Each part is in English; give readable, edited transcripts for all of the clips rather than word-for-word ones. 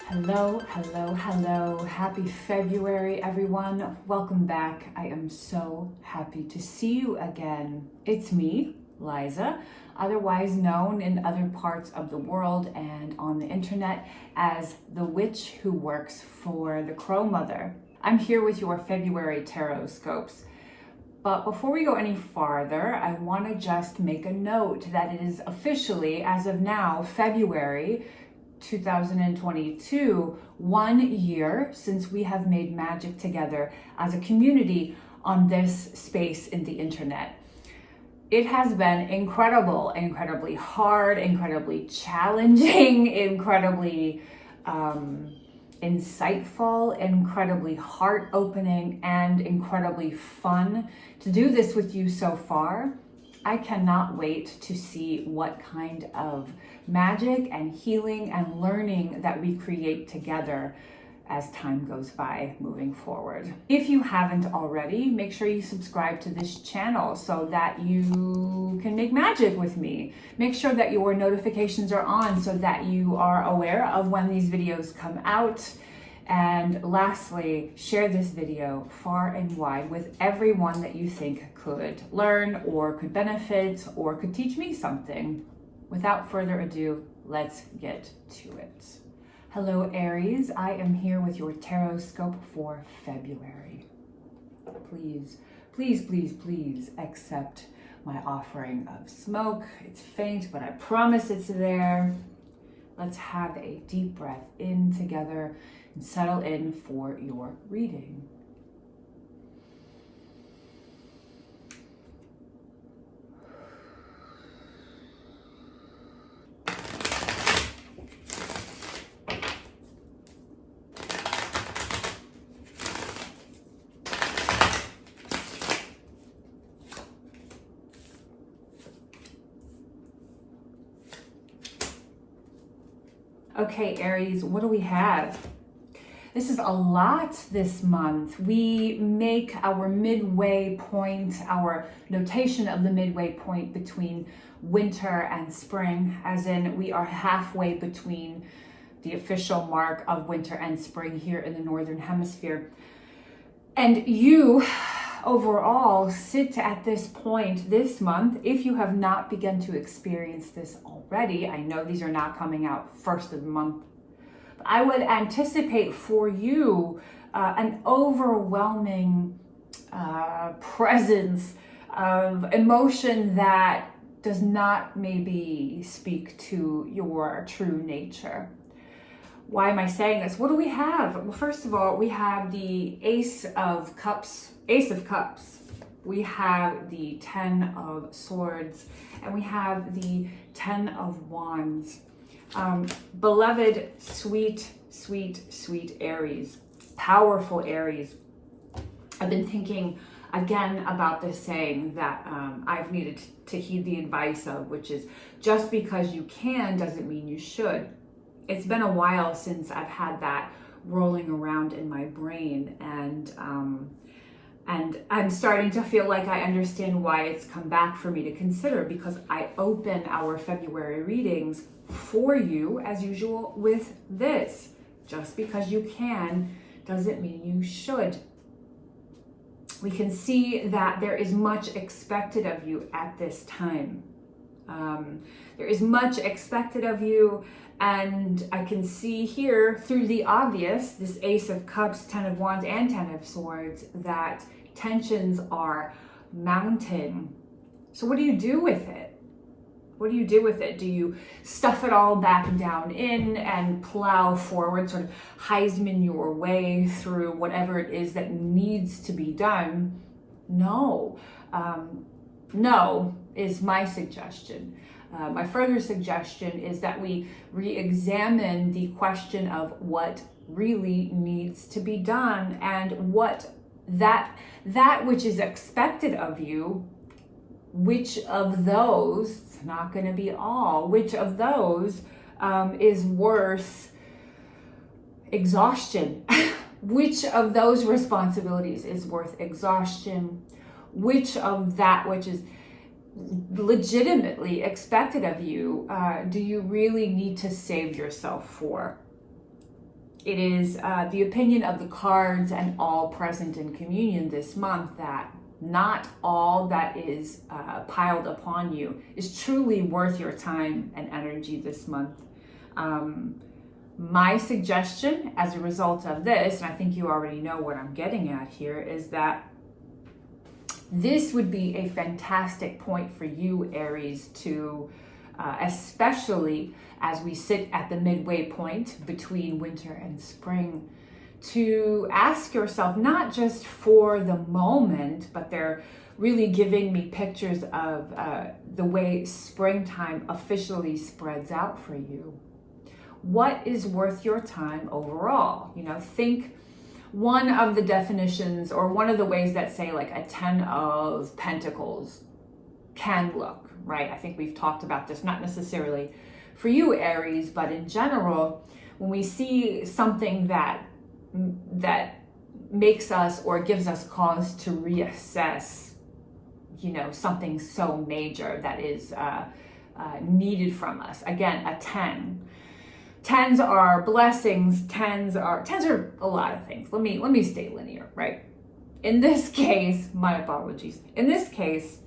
Hello, hello, hello. Happy February, everyone. Welcome back. I am so happy to see you again. It's me, Liza, otherwise known in other parts of the world and on the internet as the witch who works for the Crow Mother. I'm here with your February TarotScopes. But before we go any farther, I want to just make a note that it is officially, as of now, February 2022, 1 year since we have made magic together as a community on this space in the internet. It has been incredible, incredibly hard, incredibly challenging, incredibly insightful, incredibly heart-opening, and incredibly fun to do this with you so far. I cannot wait to see what kind of magic and healing and learning that we create together as time goes by moving forward. If you haven't already, make sure you subscribe to this channel so that you can make magic with me. Make sure that your notifications are on so that you are aware of when these videos come out. And lastly, share this video far and wide with everyone that you think could learn or could benefit or could teach me something. Without further ado, let's get to it. Hello, Aries. I am here with your TarotScope for February. Please, please, please, please accept my offering of smoke. It's faint, but I promise it's there. Let's have a deep breath in together and settle in for your reading. Okay, Aries, what do we have? This is a lot this month. We make our midway point, our notation of the midway point between winter and spring, as in we are halfway between the official mark of winter and spring here in the Northern Hemisphere. And you overall sit at this point this month. If you have not begun to experience this already, I know these are not coming out first of the month, but I would anticipate for you an overwhelming presence of emotion that does not maybe speak to your true nature. Why am I saying this? What do we have? Well, first of all, we have the Ace of Cups. We have the 10 of Swords, and we have the 10 of Wands. Beloved, sweet, sweet, sweet Aries, powerful Aries. I've been thinking again about this saying that I've needed to heed the advice of, which is just because you can doesn't mean you should. It's been a while since I've had that rolling around in my brain, and I'm starting to feel like I understand why it's come back for me to consider, because I open our February readings for you, as usual, with this. Just because you can doesn't mean you should. We can see that there is much expected of you at this time. There is much expected of you, and I can see here through the obvious, this Ace of Cups, 10 of Wands, and 10 of Swords, that tensions are mounting. So what do you do with it? What do you do with it? Do you stuff it all back down in and plow forward, sort of Heisman your way through whatever it is that needs to be done? No. No is my suggestion. My further suggestion is that we re-examine the question of what really needs to be done, and what that which is expected of you, which of those, it's not going to be all, which of those is worth exhaustion? Which of those responsibilities is worth exhaustion? Which of that which is legitimately expected of you do you really need to save yourself for? It is the opinion of the cards and all present in communion this month that not all that is piled upon you is truly worth your time and energy this month. My suggestion as a result of this, and I think you already know what I'm getting at here, is that this would be a fantastic point for you, Aries, to especially as we sit at the midway point between winter and spring, to ask yourself, not just for the moment, but they're really giving me pictures of the way springtime officially spreads out for you. What is worth your time overall? You know, think one of the definitions or one of the ways that say like a 10 of Pentacles can look, right? I think we've talked about this, not necessarily for you, Aries, but in general, when we see something that makes us or gives us cause to reassess, you know, something so major that is needed from us. Again, a 10. 10s are blessings. 10s are a lot of things. Let me stay linear, right? In this case, my apologies. In this case,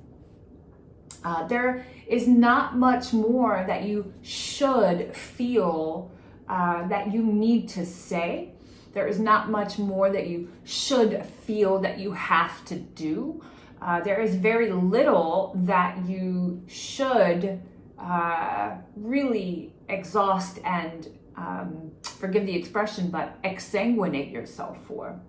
there is not much more that you should feel that you need to say. There is not much more that you should feel that you have to do. There is very little that you should really exhaust and, forgive the expression, but exsanguinate yourself for.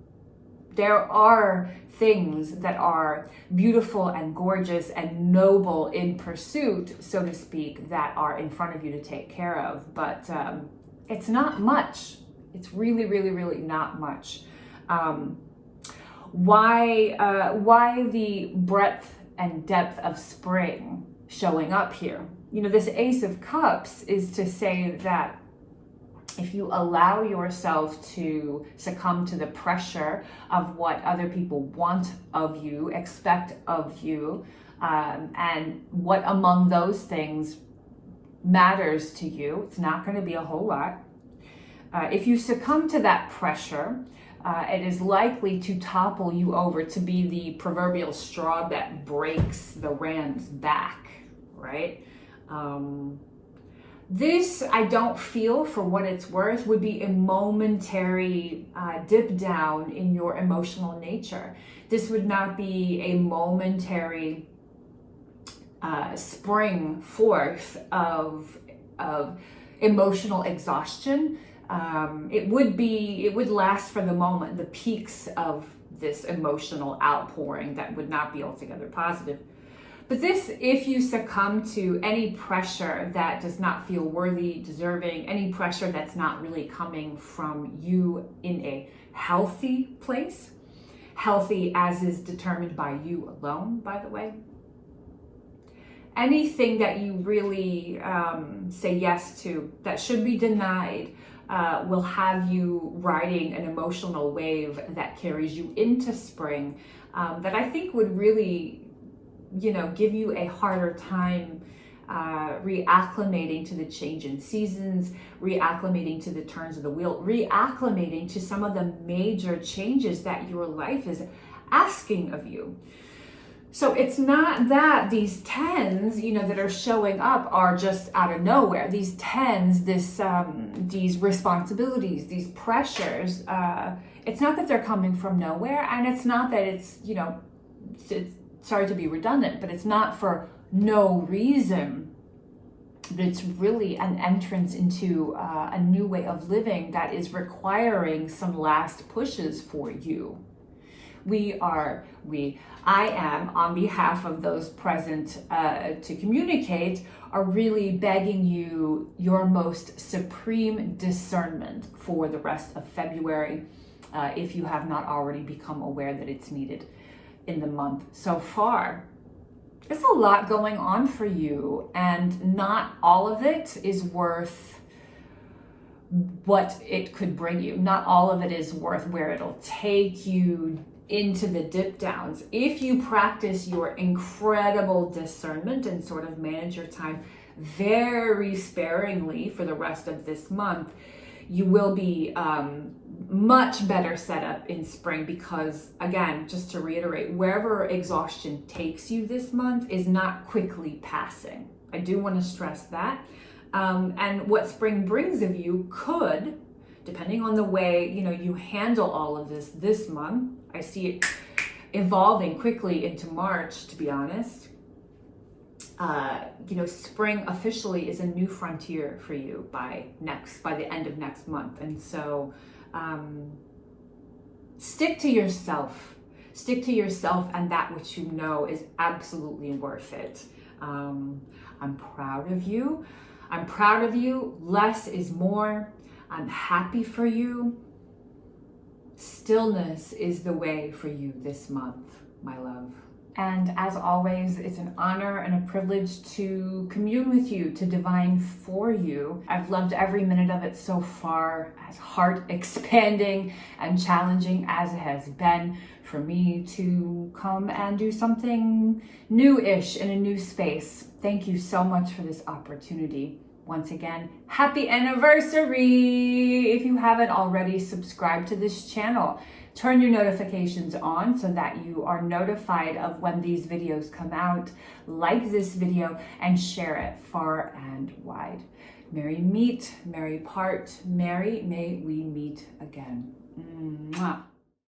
There are things that are beautiful and gorgeous and noble in pursuit, so to speak, that are in front of you to take care of, but it's not much. It's really, really, really not much. Why the breadth and depth of spring showing up here? You know, this Ace of Cups is to say that if you allow yourself to succumb to the pressure of what other people want of you, expect of you, and what among those things matters to you, it's not going to be a whole lot. If you succumb to that pressure, it is likely to topple you over, to be the proverbial straw that breaks the ram's back, right? This, I don't feel, for what it's worth, would be a momentary dip down in your emotional nature. This would not be a momentary spring forth of emotional exhaustion. It would last for the moment, the peaks of this emotional outpouring that would not be altogether positive. But this, if you succumb to any pressure that does not feel worthy, deserving, any pressure that's not really coming from you in a healthy place, healthy as is determined by you alone, by the way, anything that you really say yes to that should be denied will have you riding an emotional wave that carries you into spring that I think would really, you know, give you a harder time reacclimating to the change in seasons, reacclimating to the turns of the wheel, reacclimating to some of the major changes that your life is asking of you. So it's not that these 10s, you know, that are showing up are just out of nowhere. These 10s, these responsibilities, these pressures, it's not that they're coming from nowhere, and it's not that it's, you know, it's, sorry to be redundant, but it's not for no reason. But it's really an entrance into a new way of living that is requiring some last pushes for you. I am, on behalf of those present to communicate, are really begging you your most supreme discernment for the rest of February, if you have not already become aware that it's needed in the month so far. There's a lot going on for you, and not all of it is worth what it could bring you. Not all of it is worth where it'll take you into the dip downs. If you practice your incredible discernment and sort of manage your time very sparingly for the rest of this month, You will be much better set up in spring because, again, just to reiterate, wherever exhaustion takes you this month is not quickly passing. I do want to stress that. And what spring brings of you could, depending on the way, you handle all of this month, I see it evolving quickly into March, to be honest. Spring officially is a new frontier for you by the end of next month. And so stick to yourself. Stick to yourself and that which you know is absolutely worth it. I'm proud of you. I'm proud of you. Less is more. I'm happy for you. Stillness is the way for you this month, my love. And as always, it's an honor and a privilege to commune with you, to divine for you. I've loved every minute of it so far, as heart expanding and challenging as it has been for me to come and do something new-ish in a new space. Thank you so much for this opportunity. Once again, happy anniversary! If you haven't already, subscribe to this channel. Turn your notifications on so that you are notified of when these videos come out. Like this video and share it far and wide. Merry meet, merry part, merry may we meet again. Mwah.